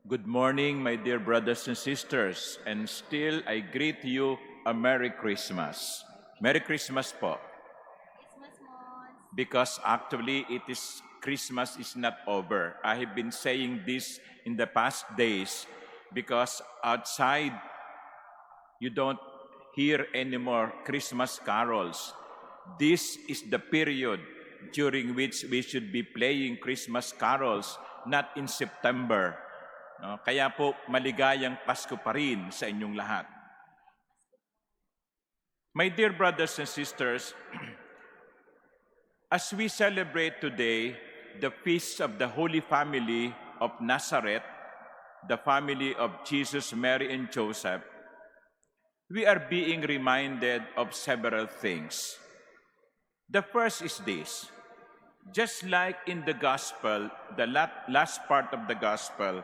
Good morning, my dear brothers and sisters, and still I greet you a Merry Christmas. Merry Christmas po. Christmas Mons. Because actually Christmas is not over. I have been saying this in the past days because outside you don't hear any more Christmas carols. This is the period during which we should be playing Christmas carols, not in September. No? Kaya po, maligayang Pasko pa rin sa inyong lahat. My dear brothers and sisters, as we celebrate today the feast of the Holy Family of Nazareth, the family of Jesus, Mary, and Joseph, we are being reminded of several things. The first is this: just like in the gospel, the last part of the gospel,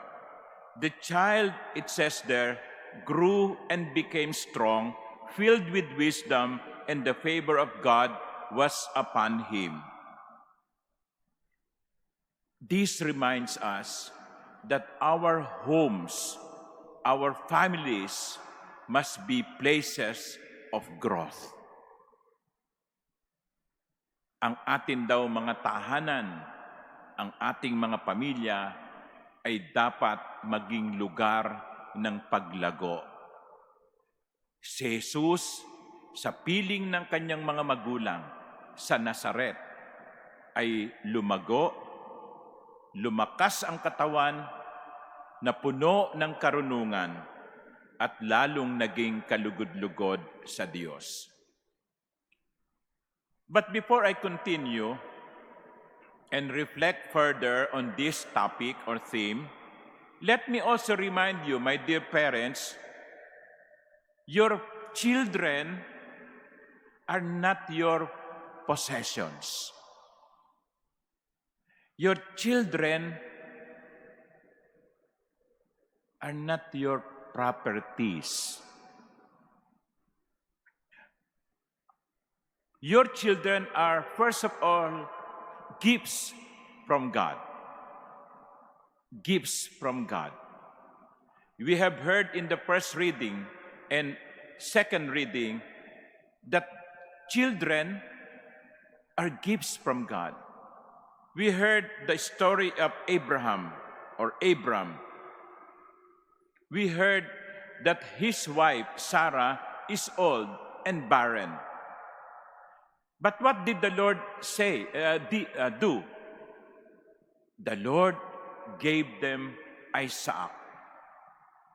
the child, it says there, grew and became strong, filled with wisdom, and the favor of God was upon him. This reminds us that our homes, our families, must be places of growth. Ang atin daw mga tahanan, ang ating mga pamilya, ay dapat maging lugar ng paglago. Si Jesus, sa piling ng kanyang mga magulang sa Nazaret, ay lumago, lumakas ang katawan na puno ng karunungan at lalong naging kalugod-lugod sa Diyos. But before I continue and reflect further on this topic or theme, let me also remind you, my dear parents, your children are not your possessions. Your children are not your properties. Your children are, first of all, gifts from God. Gifts from God. We have heard in the first reading and second reading that children are gifts from God. We heard the story of Abraham or Abram. We heard that his wife, Sarah, is old and barren. But what did the Lord do? The Lord gave them Isaac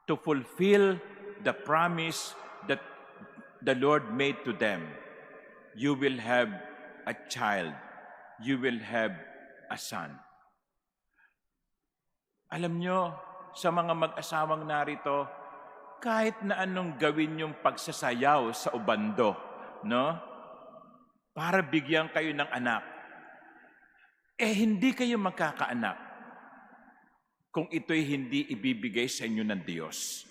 to fulfill the promise that the Lord made to them. You will have a child. You will have a son. Alam nyo, sa mga mag-asawang narito, kahit na anong gawin yung pagsasayaw sa ubando, no? Para bigyan kayo ng anak, hindi kayo magkakaanak kung ito'y hindi ibibigay sa inyo ng Diyos.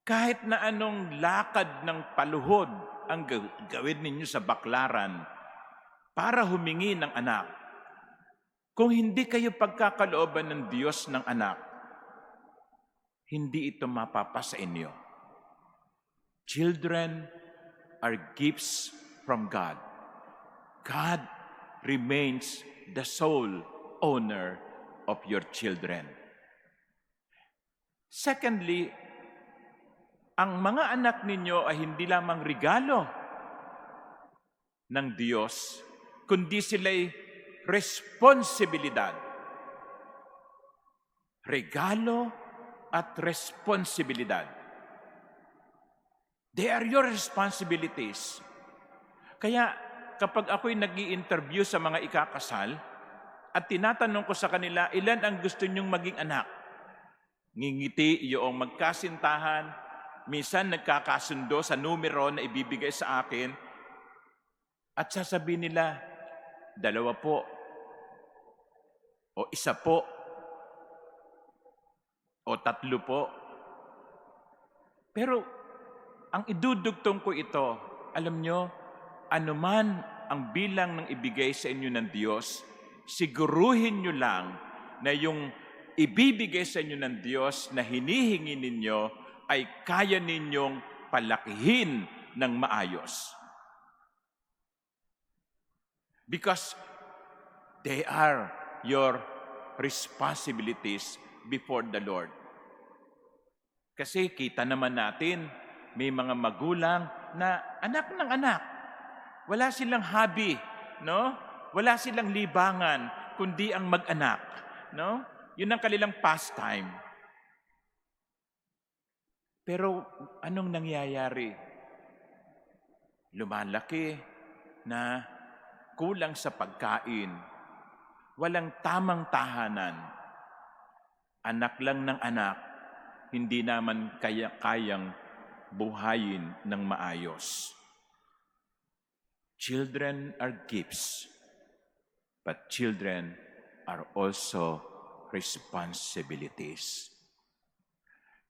Kahit na anong lakad ng paluhod ang gawin ninyo sa baklaran para humingi ng anak, kung hindi kayo pagkakalooban ng Diyos ng anak, hindi ito mapapa sa inyo. Children are gifts from God. God remains the sole owner of your children. Secondly, ang mga anak ninyo ay hindi lamang regalo ng Diyos, kundi sila'y responsibilidad. Regalo at responsibilidad. They are your responsibilities. Kaya kapag ako'y nag-i-interview sa mga ikakasal at tinatanong ko sa kanila, ilan ang gusto nyong maging anak? Ngingiti yung magkasintahan, minsan nagkakasundo sa numero na ibibigay sa akin, at sasabihin nila, 2 po, o 1 po, o 3 po. Pero ang idudugtong ko ito, alam nyo, anuman ang bilang ng ibigay sa inyo ng Diyos, siguruhin nyo lang na yung ibibigay sa inyo ng Diyos na hinihingi ninyo ay kaya ninyong palakihin ng maayos. Because they are your responsibilities before the Lord. Kasi kita naman natin, may mga magulang na anak ng anak. Wala silang hobby, no? Wala silang libangan, kundi ang mag-anak, no? Yun ang kanilang pastime. Pero anong nangyayari? Lumalaki na kulang sa pagkain, walang tamang tahanan, anak lang ng anak, hindi naman kayang buhayin ng maayos. Children are gifts, but children are also responsibilities.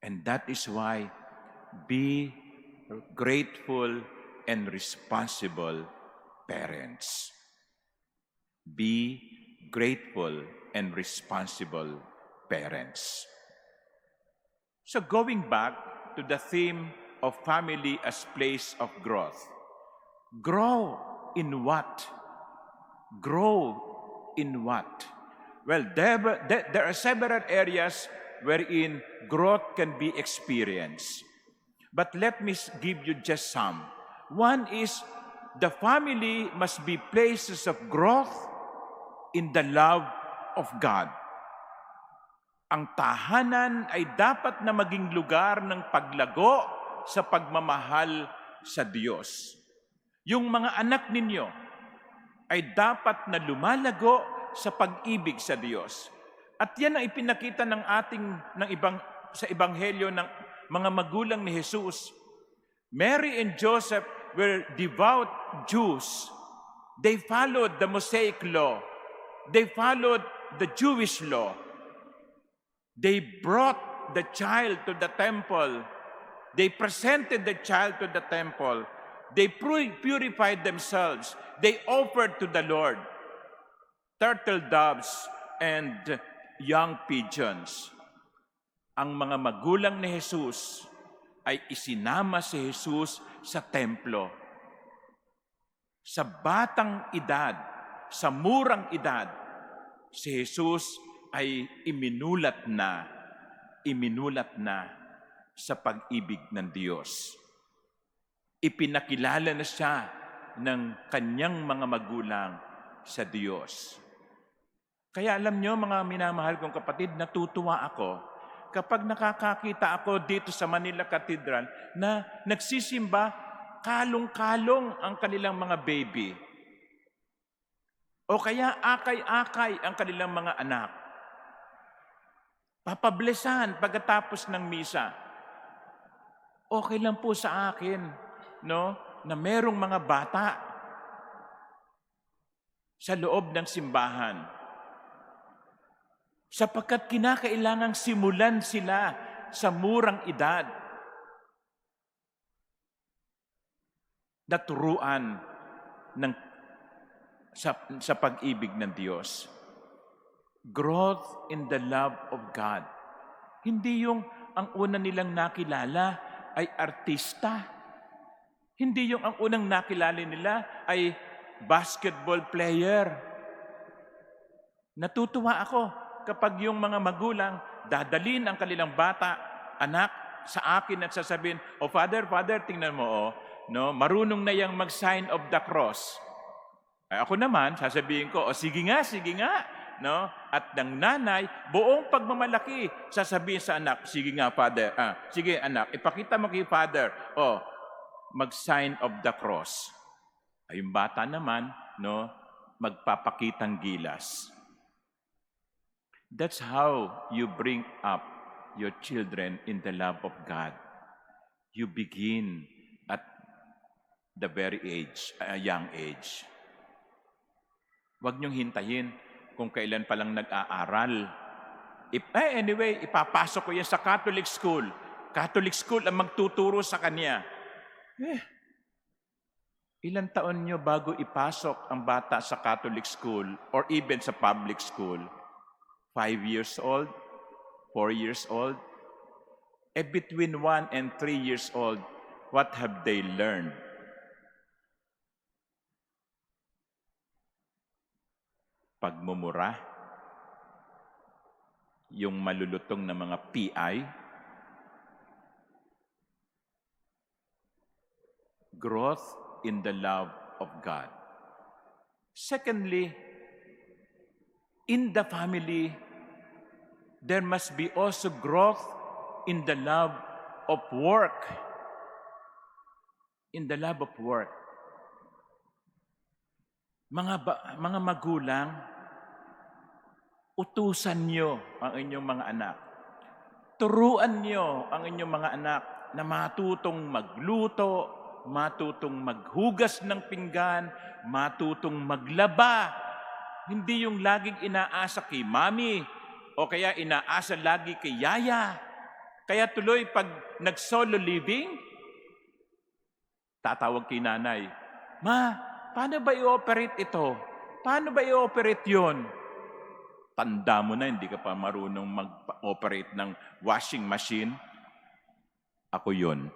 And that is why be grateful and responsible parents. Be grateful and responsible parents. So going back to the theme of family as place of growth. Grow in what? Grow in what? Well, there are several areas wherein growth can be experienced. But let me give you just some. One is the family must be places of growth in the love of God. Ang tahanan ay dapat na maging lugar ng paglago sa pagmamahal sa Diyos. Yung mga anak ninyo ay dapat na lumalago sa pag-ibig sa Diyos. At yan ang ipinakita sa ebanghelyo ng mga magulang ni Jesus. Mary and Joseph were devout Jews. They followed the Mosaic law. They followed the Jewish law. They brought the child to the temple. They presented the child to the temple. They purified themselves. They offered to the Lord turtle doves and young pigeons. Ang mga magulang ni Jesus ay isinama si Jesus sa templo. Sa batang edad, sa murang edad, si Jesus ay iminulat na sa pag-ibig ng Diyos. Ipinakilala na siya ng kanyang mga magulang sa Diyos. Kaya alam nyo, mga minamahal kong kapatid, natutuwa ako kapag nakakakita ako dito sa Manila Cathedral na nagsisimba, kalong-kalong ang kanilang mga baby. O kaya akay-akay ang kanilang mga anak. Papablesan pagkatapos ng misa. Okay lang po sa akin, no, na merong mga bata sa loob ng simbahan. Sapagkat kinakailangang simulan sila sa murang edad na turuan sa pag-ibig ng Diyos. Growth in the love of God. Hindi yung ang una nilang nakilala ay artista. Hindi yung ang unang nakilala nila ay basketball player. Natutuwa ako kapag yung mga magulang dadalhin ang kanilang bata, anak, sa akin at sasabihin, "Oh, Father, tingnan mo, no, marunong na yang mag-sign of the cross." Ay, ako naman, sasabihin ko, "Oh, sige nga, no?" At ng nanay, buong pagmamalaki, sasabihin sa anak, "Sige nga, Father, sige anak, ipakita mo kay Father, mag-sign of the cross." Ay, yung bata naman, no, magpapakitang gilas. That's how you bring up your children in the love of God. You begin at the very young age. Huwag niyong hintayin kung kailan pa lang nag-aaral. Anyway, ipapasok ko yan sa Catholic school. Catholic school ang magtuturo sa kanya. Ilang taon niyo bago ipasok ang bata sa Catholic school or even sa public school? 5 years old, 4 years old. Between 1 and 3 years old, what have they learned? Pagmumura, yung malulutong na mga PI, growth in the love of God. Secondly, in the family, there must be also growth in the love of work. In the love of work. Mga magulang, utusan nyo ang inyong mga anak. Turuan nyo ang inyong mga anak na matutong magluto, matutong maghugas ng pinggan, matutong maglaba. Hindi yung laging inaasa kay mami o kaya inaasa lagi kay yaya. Kaya tuloy pag nag-solo living, tatawag kay nanay, "Ma, paano ba i-operate ito? Paano ba i-operate yon?" Tanda mo na, hindi ka pa marunong mag-operate ng washing machine. Ako yon.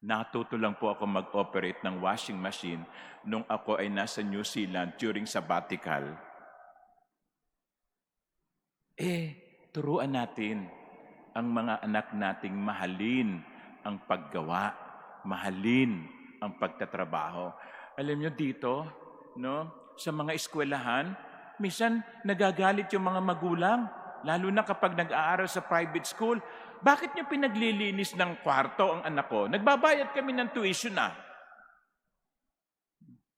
Natuto lang po ako mag-operate ng washing machine nung ako ay nasa New Zealand during sabbatical. Turuan natin ang mga anak nating mahalin ang paggawa, mahalin ang pagtatrabaho. Alam nyo dito, sa mga eskwelahan, minsan nagagalit yung mga magulang, lalo na kapag nag-aaral sa private school. Bakit nyo pinaglilinis ng kwarto ang anak ko? Nagbabayad kami ng tuition na.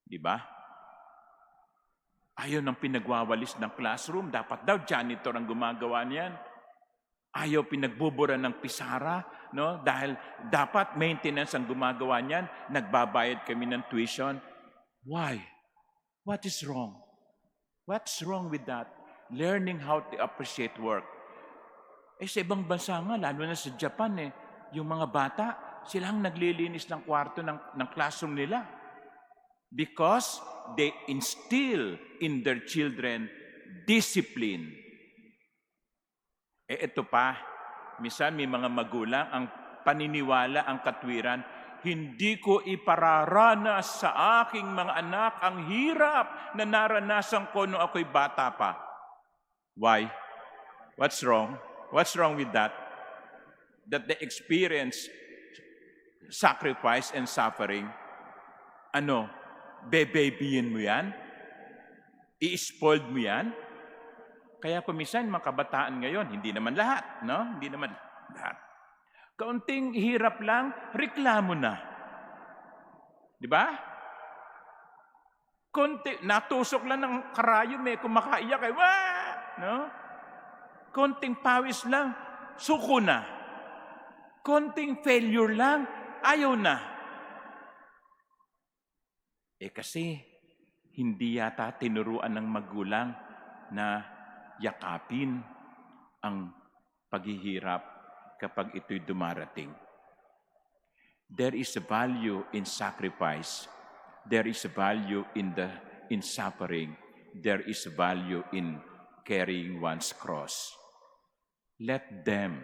Di ba? Ayaw ng pinagwawalis ng classroom. Dapat daw janitor ang gumagawa niyan. Ayaw pinagbubura ng pisara, dahil dapat maintenance ang gumagawa niyan. Nagbabayad kami ng tuition. Why? What is wrong? What's wrong with that? Learning how to appreciate work. Sa ibang bansa nga, lalo na sa Japan, yung mga bata, silang naglilinis ng kwarto ng classroom nila. Because they instill in their children discipline. Ito pa, minsan may mga magulang, ang paniniwala, ang katwiran, hindi ko ipararanas sa aking mga anak ang hirap na naranasan ko nung ako'y bata pa. Why? What's wrong? What's wrong with that? That they experience sacrifice and suffering. Bebabyin mo yan? I-spoiled mo yan? Kaya kumisan mga kabataan ngayon, hindi naman lahat, Hindi naman lahat. Kaunting hirap lang, reklamo na. Di ba? Natusok lang ng karayom, kumakaiyak, wah! Konting pawis lang, suko na. Konting failure lang, ayaw na. Kasi hindi yata tinuruan ng magulang na yakapin ang paghihirap kapag ito'y dumarating. There is a value in sacrifice. There is a value in suffering. There is a value in carrying one's cross. Let them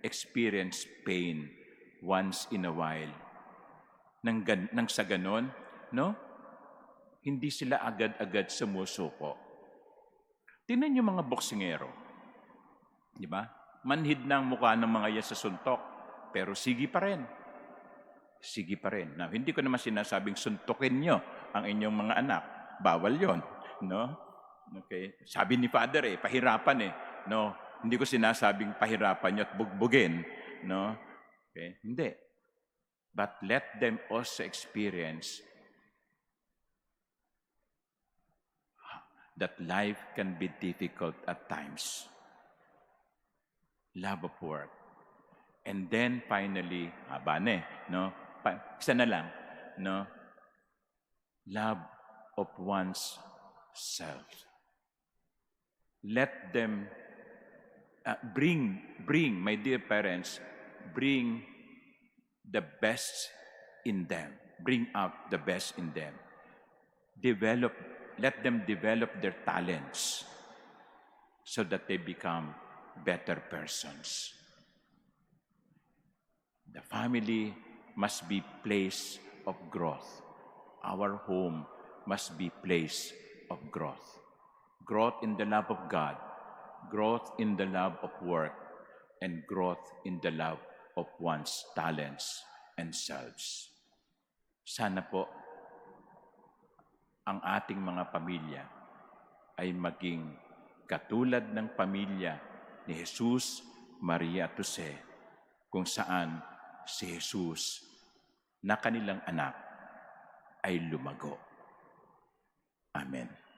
experience pain once in a while. Nang sa ganon, hindi sila agad-agad sumusuko. Tingnan yung mga boksingero. Di ba? Manhid na ang mukha ng mga yan sa suntok, pero sige pa rin. Sige pa rin. Now, hindi ko naman sinasabing suntukin nyo ang inyong mga anak. Bawal yon, Okay? Sabi ni Father, pahirapan hindi ko sinasabing pahirapan nyo at bugbugin, Okay? Hindi. But let them also experience that life can be difficult at times. Love of work. And then finally, isa na lang, love of one's self. Let them bring, my dear parents, bring the best in them. Bring out the best in them. Let them develop their talents. so that they become better persons. The family must be place of growth. Our home must be place of growth. Growth in the love of God, growth in the love of work, and growth in the love of one's talents and selves. Sana po ang ating mga pamilya ay maging katulad ng pamilya ni Jesus, Maria at Jose, kung saan si Jesus na kanilang anak ay lumago. Amen.